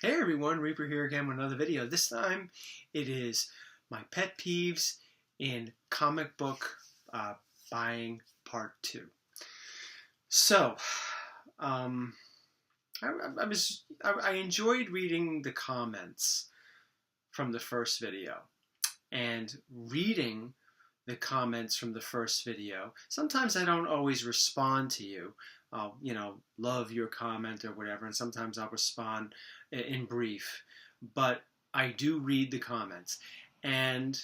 Hey everyone, Reaper here again with another video. This time it is my pet peeves in comic book buying part 2. So, um, I enjoyed reading the comments from the first video and reading the comments from the first video. Sometimes I don't always respond to you. I'll, love your comment or whatever, and sometimes I'll respond in brief. But I do read the comments. And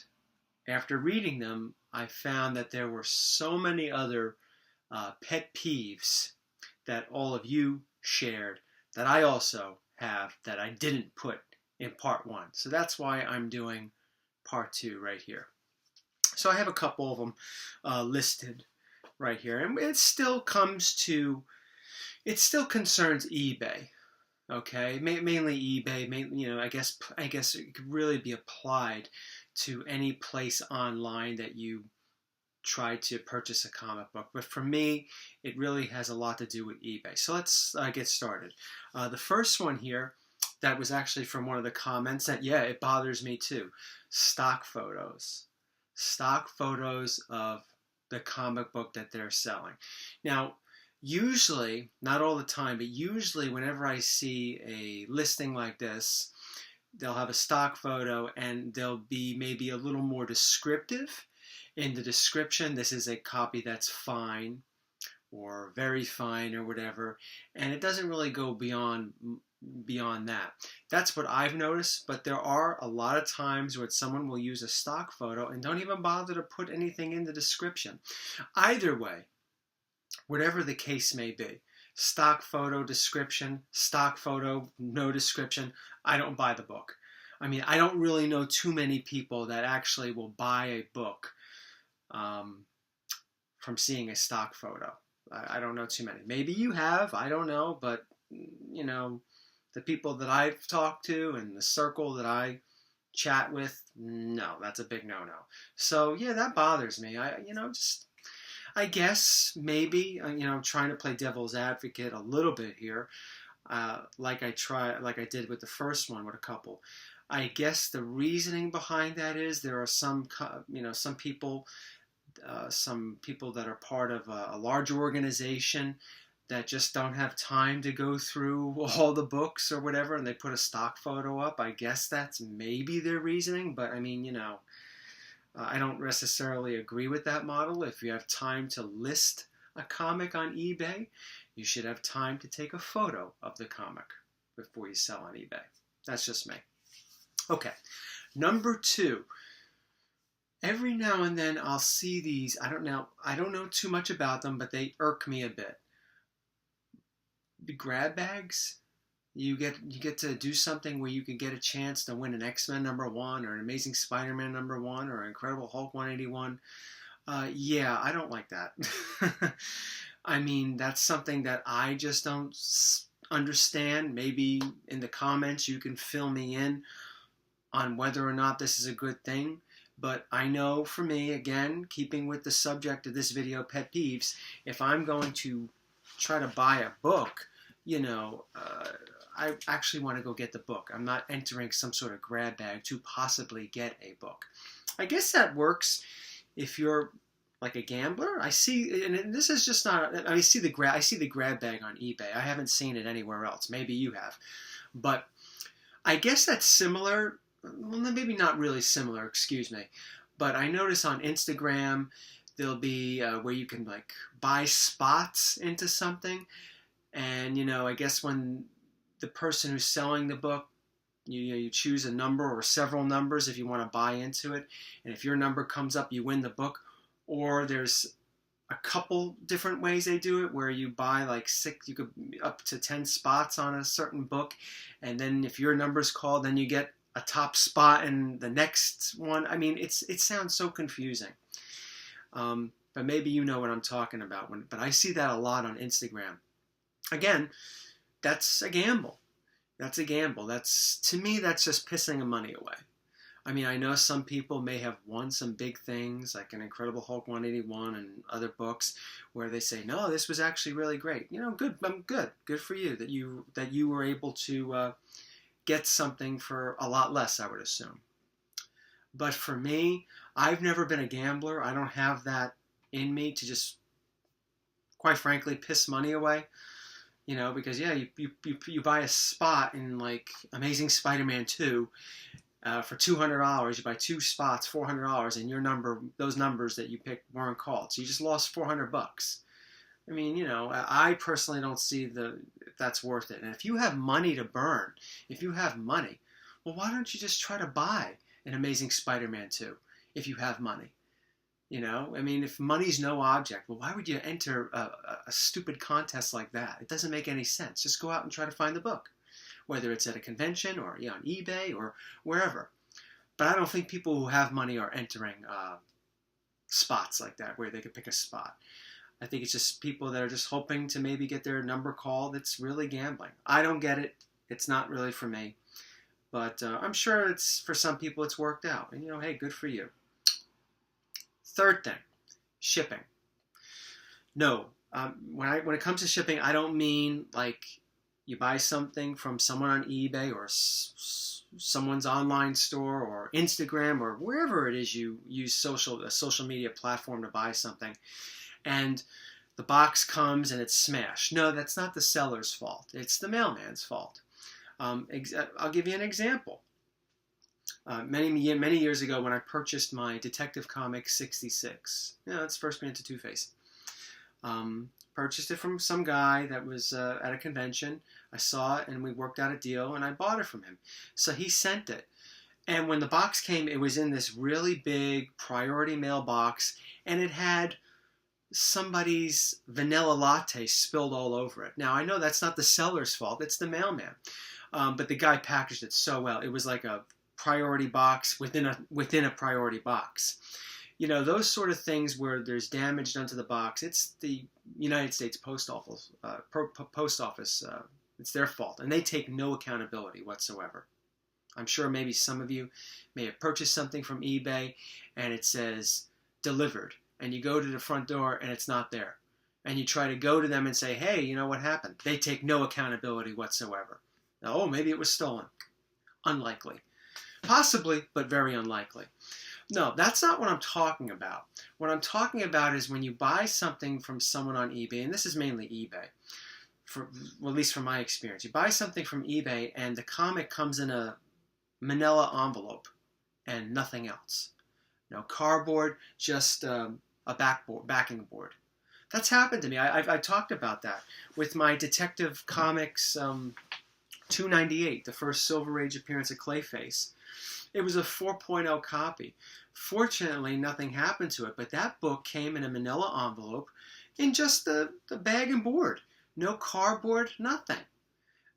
after reading them, I found that there were so many other pet peeves that all of you shared that I also have that I didn't put in part 1. So that's why I'm doing part 2 right here. So I have a couple of them listed right here, and it still concerns eBay. Okay, mainly eBay. I guess it could really be applied to any place online that you try to purchase a comic book. But for me, it really has a lot to do with eBay. So let's get started. The first one here, that was actually from one of the comments that, yeah, it bothers me too. Stock photos of the comic book that they're selling. Now, usually, not all the time, but usually whenever I see a listing like this, they'll have a stock photo and they'll be maybe a little more descriptive in the description. This is a copy that's fine or very fine or whatever, and it doesn't really go beyond that. That's what I've noticed, but there are a lot of times where someone will use a stock photo and don't even bother to put anything in the description. Either way, whatever the case may be, stock photo description, stock photo no description, I don't buy the book. I mean, I don't really know too many people that actually will buy a book from seeing a stock photo. I don't know too many. Maybe you have, I don't know, but the people that I've talked to and the circle that I chat with, no, that's a big no-no. So yeah, that bothers me. I guess maybe trying to play devil's advocate a little bit here, like I did with the first one with a couple. I guess the reasoning behind that is there are some people that are part of a large organization that just don't have time to go through all the books or whatever, and they put a stock photo up. I guess that's maybe their reasoning, but I mean, I don't necessarily agree with that model. If you have time to list a comic on eBay, you should have time to take a photo of the comic before you sell on eBay. That's just me. Okay, number 2. Every now and then I'll see these. I don't know too much about them, but they irk me a bit. The grab bags. You get to do something where you can get a chance to win an X-Men #1 or an Amazing Spider-Man #1 or Incredible Hulk 181. Yeah, I don't like that. I mean, that's something that I just don't understand. Maybe in the comments you can fill me in on whether or not this is a good thing. But I know for me, again, keeping with the subject of this video, pet peeves, if I'm going to try to buy a book, I actually want to go get the book. I'm not entering some sort of grab bag to possibly get a book. I guess that works if you're like a gambler. I see, and this is just not. I see the grab bag on eBay. I haven't seen it anywhere else. Maybe you have, but I guess that's similar. Well, maybe not really similar. Excuse me, but I notice on Instagram there'll be where you can like buy spots into something. And, I guess when the person who's selling the book, you choose a number or several numbers if you want to buy into it. And if your number comes up, you win the book. Or there's a couple different ways they do it where you buy like 6, you could up to 10 spots on a certain book. And then if your number's called, then you get a top spot in the next one. I mean, it sounds so confusing. But maybe you know what I'm talking about. But I see that a lot on Instagram. Again, that's a gamble. To me, that's just pissing the money away. I mean, I know some people may have won some big things, like an Incredible Hulk 181 and other books, where they say, no, this was actually really great. Good. Good for you that you were able to get something for a lot less, I would assume. But for me, I've never been a gambler. I don't have that in me to just, quite frankly, piss money away. Because yeah, you buy a spot in like Amazing Spider-Man 2 for $200. You buy 2 spots, $400, and those numbers that you picked weren't called. So you just lost $400. I mean, I personally don't see if that's worth it. And if you have money to burn, if you have money, well, why don't you just try to buy an Amazing Spider-Man 2 if you have money? I mean, if money's no object, well, why would you enter a stupid contest like that? It doesn't make any sense. Just go out and try to find the book, whether it's at a convention or on eBay or wherever. But I don't think people who have money are entering spots like that where they could pick a spot. I think it's just people that are just hoping to maybe get their number called. It's really gambling. I don't get it. It's not really for me. But I'm sure for some people it's worked out. And, hey, good for you. Third thing, shipping. No, when it comes to shipping, I don't mean like you buy something from someone on eBay or someone's online store or Instagram or wherever it is you use a social media platform to buy something, and the box comes and it's smashed. No, that's not the seller's fault. It's the mailman's fault. I'll give you an example. Many years ago, when I purchased my Detective Comics 66, it's First Man to Two-Face. Purchased it from some guy that was at a convention. I saw it, and we worked out a deal, and I bought it from him. So he sent it. And when the box came, it was in this really big priority mail box, and it had somebody's vanilla latte spilled all over it. Now, I know that's not the seller's fault. It's the mailman. But the guy packaged it so well. It was like a priority box within a priority box. Those sort of things where there's damage done to the box, it's the United States Post Office. It's their fault, and they take no accountability whatsoever. I'm sure maybe some of you may have purchased something from eBay, and it says delivered, and you go to the front door and it's not there, and you try to go to them and say, hey, what happened? They take no accountability whatsoever. Oh, maybe it was stolen. Unlikely. Possibly, but very unlikely. No, that's not what I'm talking about. What I'm talking about is when you buy something from someone on eBay, and this is mainly eBay, at least from my experience. You buy something from eBay and the comic comes in a manila envelope and nothing else. No cardboard, just a backing board. That's happened to me. I talked about that with my Detective Comics 298, the first Silver Age appearance of Clayface. It was a 4.0 copy. Fortunately, nothing happened to it, but that book came in a manila envelope in just the bag and board. No cardboard, nothing.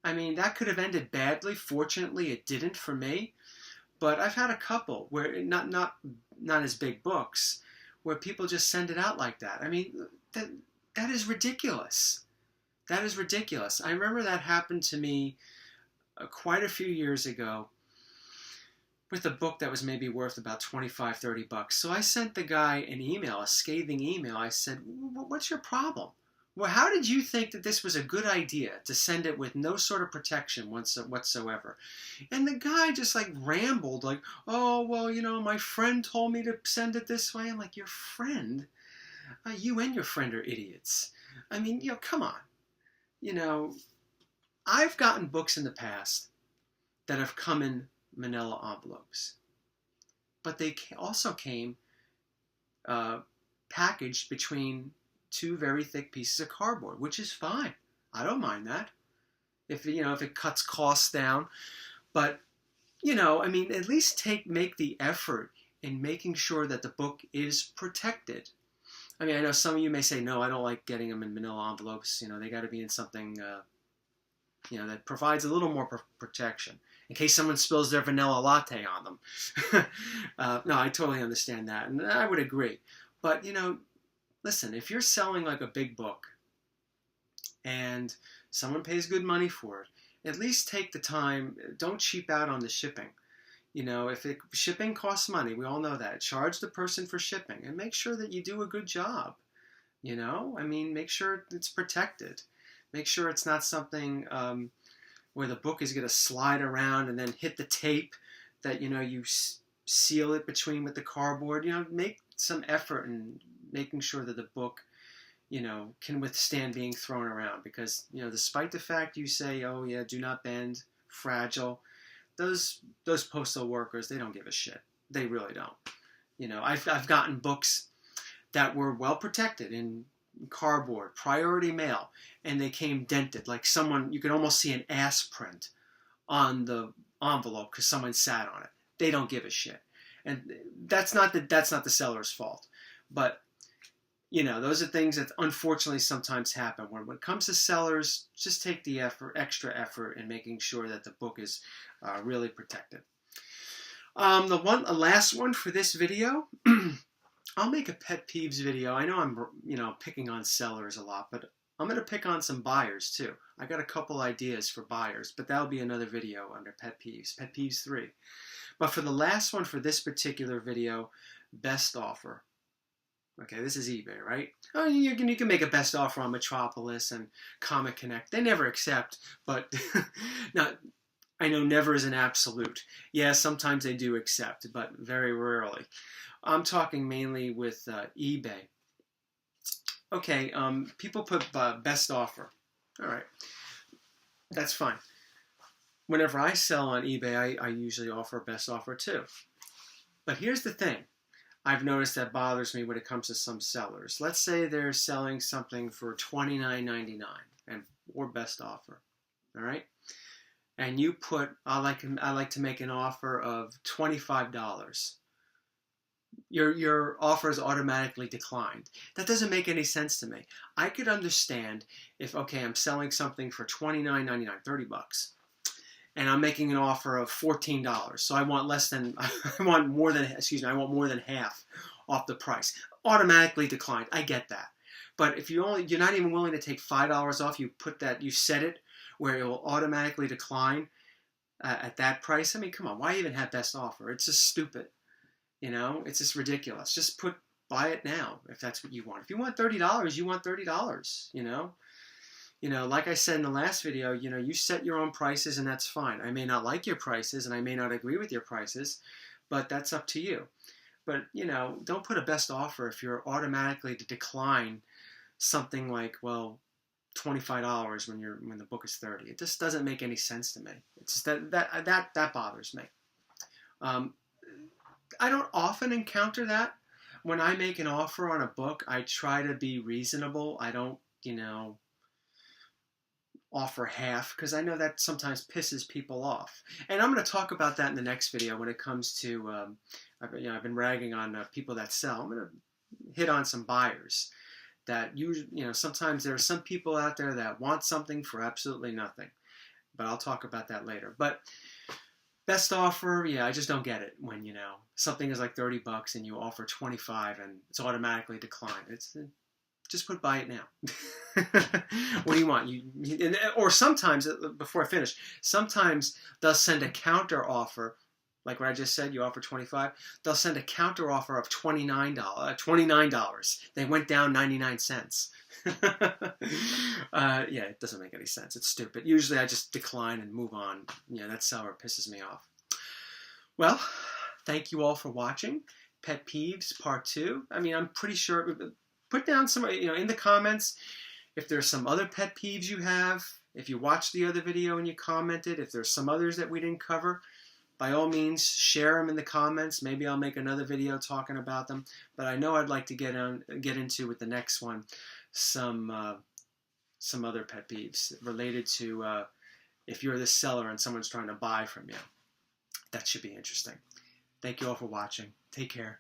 I mean, that could have ended badly. Fortunately, it didn't for me. But I've had a couple where, not as big books, where people just send it out like that. I mean, that is ridiculous. That is ridiculous. I remember that happened to me quite a few years ago with a book that was maybe worth about $25, $30. So I sent the guy an email, a scathing email. I said, what's your problem? Well, how did you think that this was a good idea to send it with no sort of protection whatsoever? And the guy just like rambled like, oh, well, my friend told me to send it this way. I'm like, your friend? You and your friend are idiots. I mean, come on. I've gotten books in the past that have come in manila envelopes, but they also came packaged between 2 very thick pieces of cardboard, which is fine. I don't mind that if it cuts costs down. But at least make the effort in making sure that the book is protected. I mean, I know some of you may say, no, I don't like getting them in manila envelopes. They got to be in something that provides a little more protection in case someone spills their vanilla latte on them. No, I totally understand that, and I would agree. But listen, if you're selling like a big book and someone pays good money for it, at least take the time. Don't cheap out on the shipping. If shipping costs money, we all know that. Charge the person for shipping and make sure that you do a good job. Make sure it's protected. Make sure it's not something where the book is going to slide around and then hit the tape that, you seal it between with the cardboard. Make some effort in making sure that the book, can withstand being thrown around, because, despite the fact you say, oh yeah, do not bend, fragile, those postal workers, they don't give a shit. They really don't. I've gotten books that were well protected in cardboard, priority mail, and they came dented, like you could almost see an ass print on the envelope because someone sat on it. They don't give a shit. And that's not the seller's fault. But, those are things that unfortunately sometimes happen. When it comes to sellers, just take the extra effort in making sure that the book is really protected. The last one for this video, I'll make a pet peeves video. I know I'm, picking on sellers a lot, but I'm going to pick on some buyers too. I got a couple ideas for buyers, but that'll be another video under Pet Peeves 3. But for the last one for this particular video, best offer. Okay, this is eBay, right? Oh, you can make a best offer on Metropolis and Comic Connect. They never accept, but now I know never is an absolute. Yeah, sometimes they do accept, but very rarely. I'm talking mainly with eBay. Okay, people put best offer. All right, that's fine. Whenever I sell on eBay, I usually offer a best offer too. But here's the thing. I've noticed that bothers me when it comes to some sellers. Let's say they're selling something for $29.99 or best offer. All right? And you put, I like to make an offer of $25. Your offer is automatically declined. That doesn't make any sense to me. I could understand if, okay, I'm selling something for $29.99, $30, and I'm making an offer of $14. So I want more than half off the price. Automatically declined. I get that. But if you're not even willing to take $5 off, you set it where it will automatically decline at that price. I mean, come on, why even have best offer? It's just stupid. It's just ridiculous. Just buy it now if that's what you want. If you want $30, you want $30, like I said in the last video, you set your own prices and that's fine. I may not like your prices and I may not agree with your prices, but that's up to you. But, don't put a best offer if you're automatically to decline something like, well, $25 when the book is $30. It just doesn't make any sense to me. It's just that bothers me. I don't often encounter that. When I make an offer on a book, I try to be reasonable. I don't, offer half, because I know that sometimes pisses people off. And I'm going to talk about that in the next video when it comes to, I've been ragging on people that sell. I'm going to hit on some buyers that sometimes there are some people out there that want something for absolutely nothing. But I'll talk about that later. But best offer, yeah, I just don't get it when, something is like $30 and you offer $25 and it's automatically declined. Just buy it now. What do you want? Or sometimes, before I finish, sometimes they'll send a counter offer, like what I just said, you offer $25. They'll send a counter offer of $29. They went down 99 cents. Yeah, it doesn't make any sense. It's stupid. Usually I just decline and move on. That seller pisses me off. Well, thank you all for watching. Pet Peeves Part 2. I mean, I'm pretty sure... Put down some, in the comments if there's some other pet peeves you have. If you watched the other video and you commented, if there's some others that we didn't cover, by all means, share them in the comments. Maybe I'll make another video talking about them. But I know I'd like to get into with the next one some other pet peeves related to if you're the seller and someone's trying to buy from you. That should be interesting. Thank you all for watching. Take care.